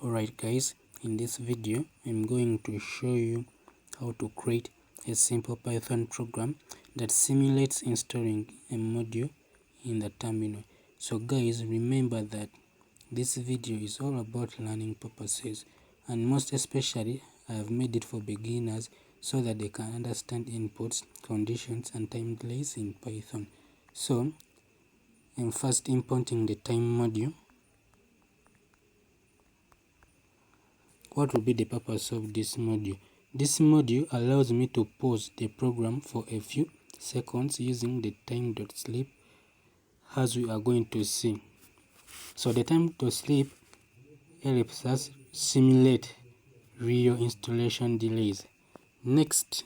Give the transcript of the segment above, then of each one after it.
Alright guys, in this video I'm going to show you how to create a simple Python program that simulates installing a module in the terminal. So guys, remember that this video is all about learning purposes, and most especially I have made it for beginners so that they can understand inputs, conditions and time delays in Python. So I'm first importing the time module. What will be the purpose of this module? This module allows me to pause the program for a few seconds using the time.sleep, as we are going to see. So the time.sleep helps us simulate real installation delays. Next,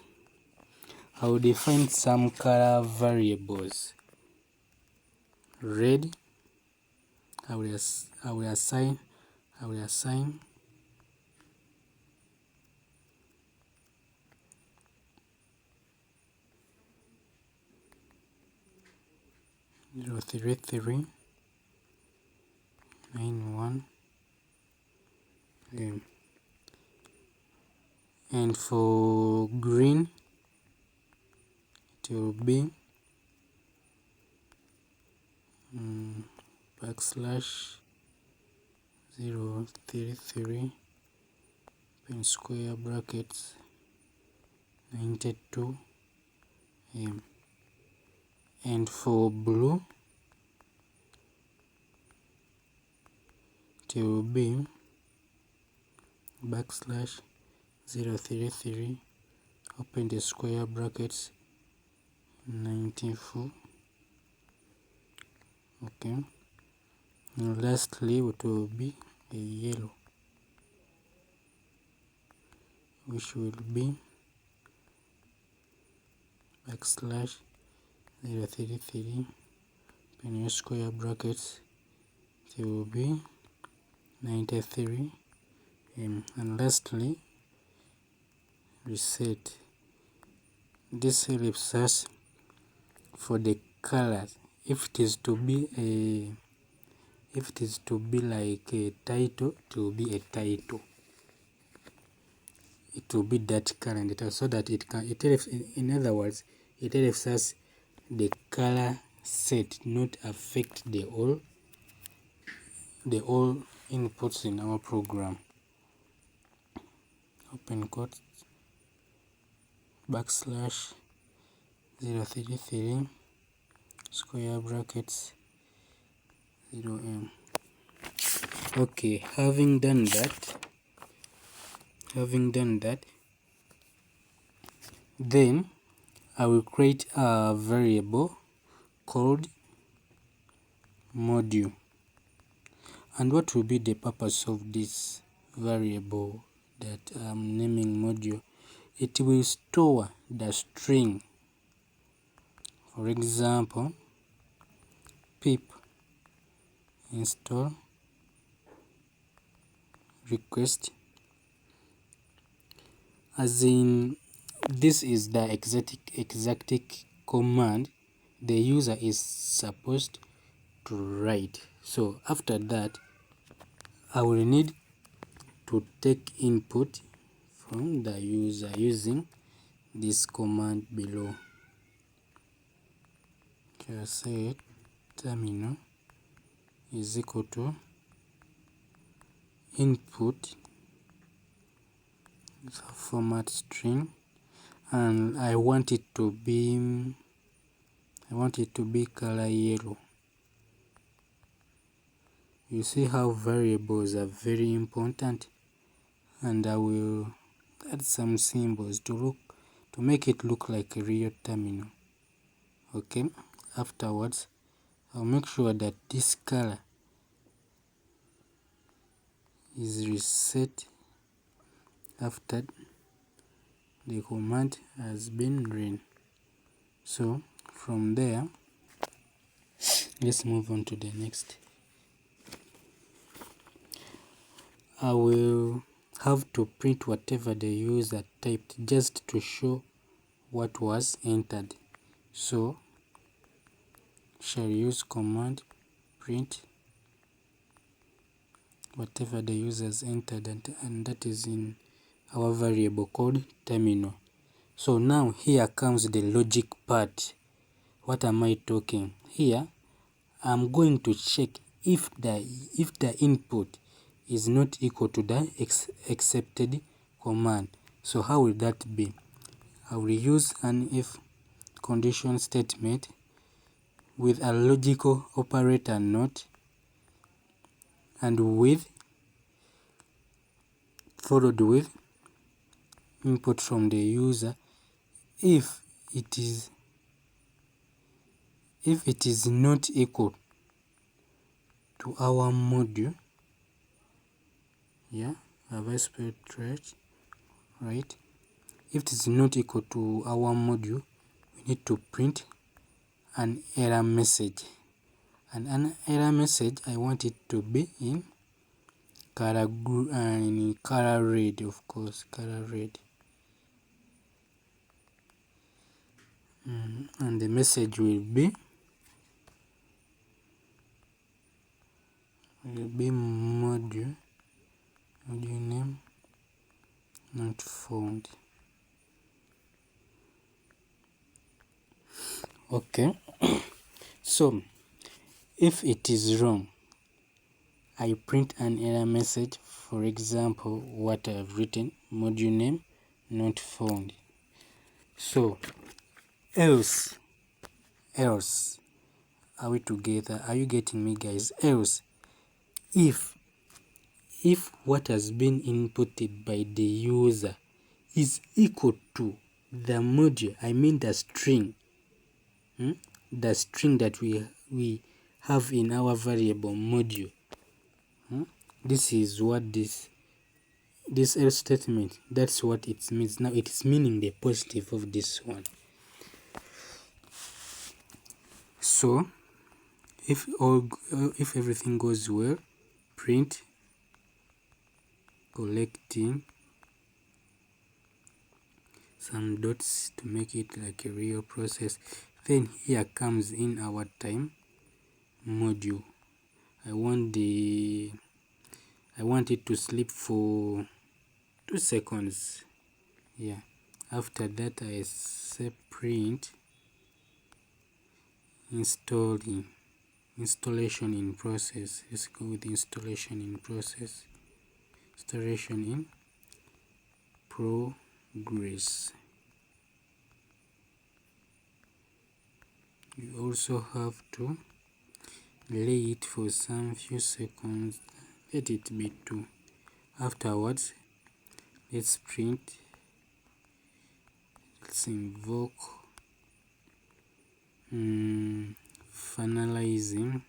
I will define some color variables. Red, I will assign 03391, and for green it will be \033 pen square brackets 92, and for blue it will be \033 open the square brackets 94. Okay, and lastly it will be a yellow, which will be \033 open square brackets, it will be 93, and lastly reset. This helps us for the colors. If it is to be like a title, it will be a title. It will be that color, so that it helps, in other words, it helps us the color set not affect the all inputs in our program. Open quotes \033 square brackets 0m. Okay, having done that, then I will create a variable called module. And what will be the purpose of this variable that I'm naming module? It will store the string. For example, pip install request, as in this is the exact command the user is supposed to write. So after that, I will need to take input from the user using this command below. Just say terminal is equal to input format string, and I want it to be color yellow. You see how variables are very important, and I will add some symbols to make it look like a real terminal. Okay, afterwards I'll make sure that this color is reset after the command has been run. So from there, let's move on to the next. I will have to print whatever the user typed just to show what was entered. So shall use command print whatever the users entered, and that is in our variable called terminal. So now here comes the logic part. What am I talking? Here I'm going to check if the input is not equal to the accepted command. So how will that be? I will use an if condition statement with a logical operator not, and followed with input from the user if it is not equal to our module. Yeah, have I spelled right? If it is not equal to our module, we need to print an error message, and an error message I want it to be in color red, of course, color red. And the message will be module name not found. Okay. So if it is wrong, I print an error message. For example, what I've written, module name not found. So else, are we together? Are you getting me, guys? Else, if what has been inputted by the user is equal to the module, I mean the string, the string that we have in our variable module. This is what this else statement, that's what it means. Now it is meaning the positive of this one. So if everything goes well, print collecting some dots to make it like a real process. Then here comes in our time module. I want it to sleep for 2 seconds. Yeah, after that I say print installation in process. Let's go with installation in process. Installation in progress. You also have to delay it for some few seconds. Let it be 2. Afterwards, let's invoke finalizing.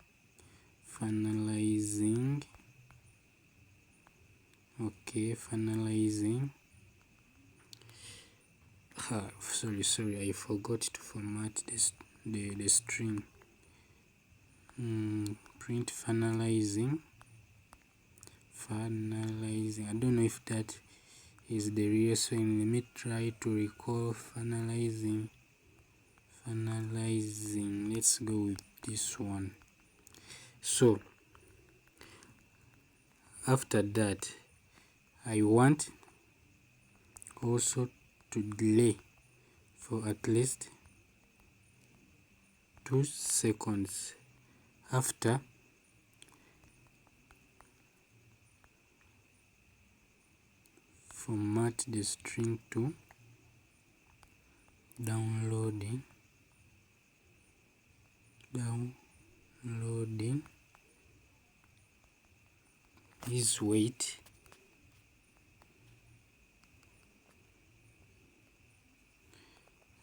Okay, finalizing. Sorry, I forgot to format this the string. Print finalizing. I don't know if that is the real sign. Let me try to recall finalizing. Let's go with this one. So after that, I want also to delay for at least 2 seconds. After format the string to downloading. Please wait.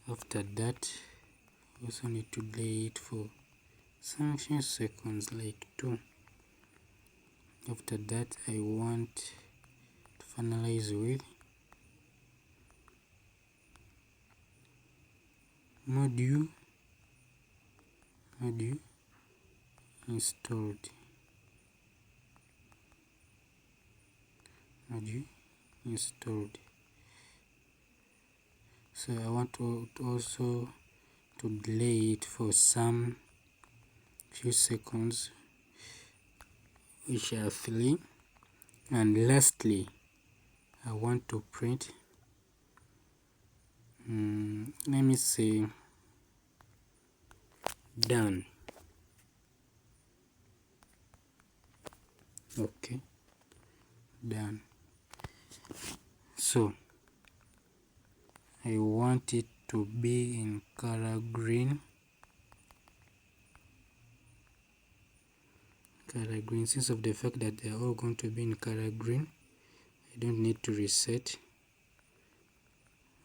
After that, also need to delay it for some few seconds, like 2. After that, I want to finalize with module installed. So I want to also to delay it for some few seconds, which are 3. And lastly, I want to print let me say done. Okay, done. So I want it to be in color green. Since of the fact that they are all going to be in color green, I don't need to reset.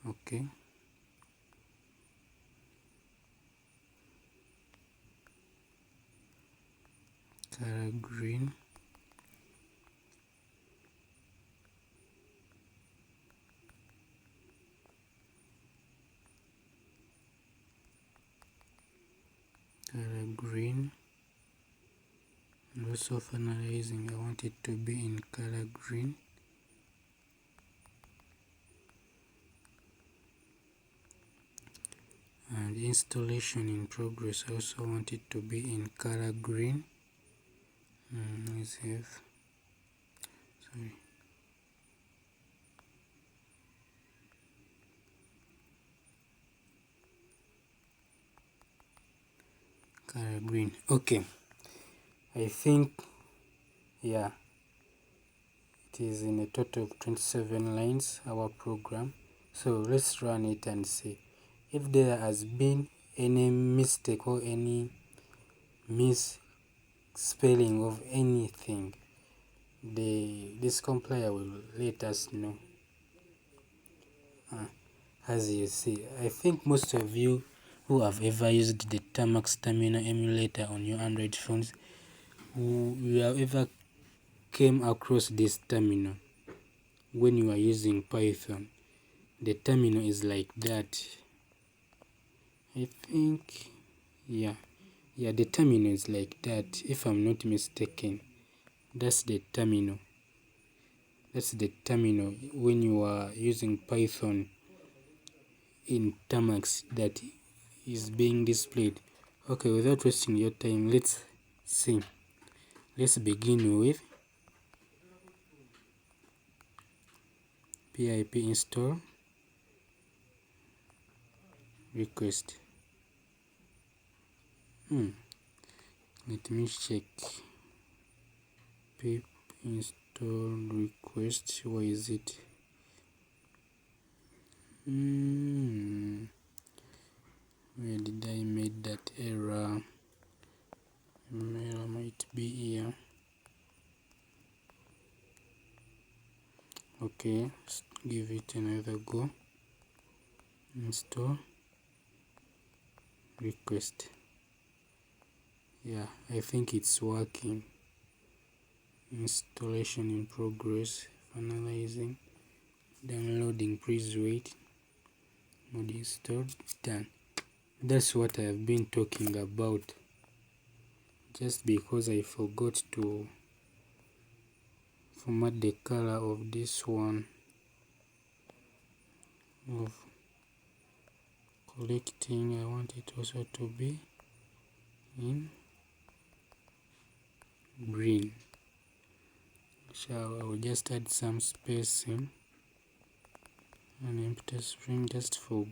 Okay, color green. Color green. And also finalizing, I want it to be in color green. And installation in progress, I also want it to be in color green. Let's have, sorry, color green. Okay, I think, yeah, it is in a total of 27 lines, our program. So let's run it and see if there has been any mistake or any misspelling of anything. This compiler will let us know. As you see, I think most of you who have ever used the Tamax Terminal emulator on your Android phones, who have ever came across this terminal when you are using Python. The terminal is like that. I think, yeah, the terminal is like that, if I'm not mistaken. That's the terminal. That's the terminal when you are using Python in Tamax that is being displayed. Okay, without wasting your time, let's see. Let's begin with pip install request. Let me check. Pip install request. Where is it? Where did I make that error? Error might be here. Okay, let's give it another go. Install request. Yeah, I think it's working. Installation in progress. Finalizing. Downloading. Please wait. Mod installed. Done. That's what I have been talking about. Just because I forgot to format the color of this one of collecting, I want it also to be in green. So I will just add some spacing, an empty string just for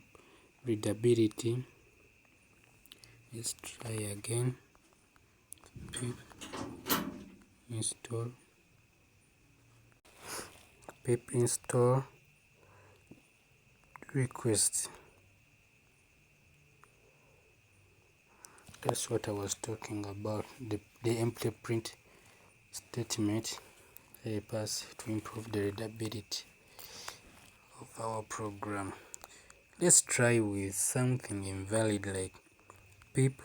readability. Let's try again. Pip install request. That's what I was talking about. The empty print statement help us to improve the readability of our program. Let's try with something invalid like pip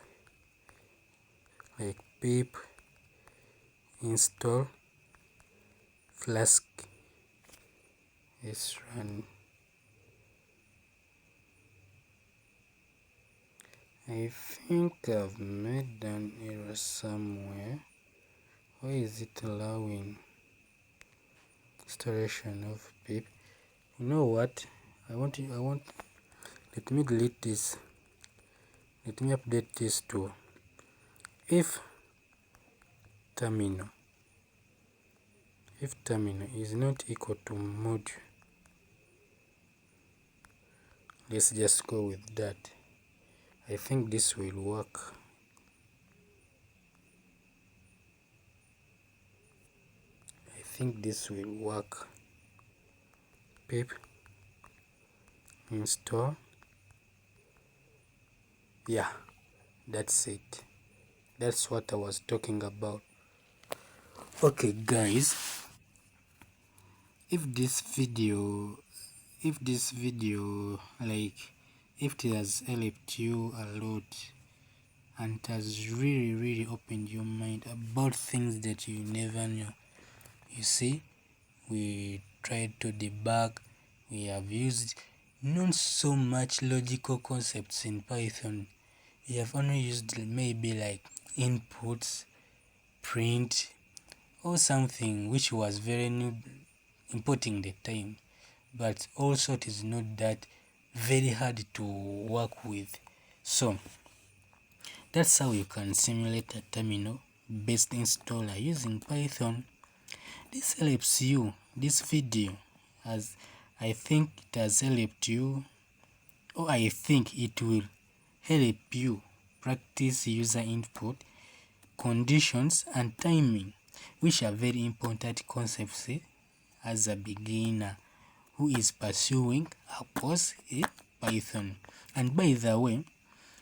install Flask. Let's run. I think I've made an error somewhere. Why is it allowing installation of pip? You know what? Let me delete this. Let me update this to if terminal is not equal to module, let's just go with that. I think this will work. Pip install. Yeah, that's it. That's what I was talking about. Okay guys, if this video like if it has helped you a lot and it has really opened your mind about things that you never knew, you see, we tried to debug, we have used not so much logical concepts in Python. We have only used maybe like inputs, print, or something which was very new, importing the time, but also it is not that very hard to work with. So that's how you can simulate a terminal based installer using Python. This helps you. This video, as I think it has helped you, or I think it will help you practice user input, conditions and timing, which are very important concepts as a beginner who is pursuing a course in Python. And by the way,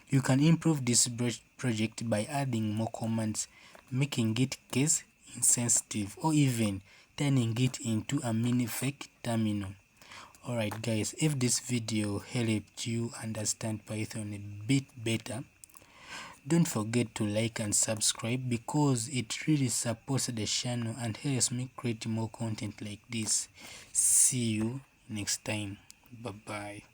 you can improve this project by adding more commands, making it case insensitive, or even turning it into a mini fake terminal. Alright guys, if this video helped you understand Python a bit better, don't forget to like and subscribe because it really supports the channel and helps me create more content like this. See you next time. Bye bye.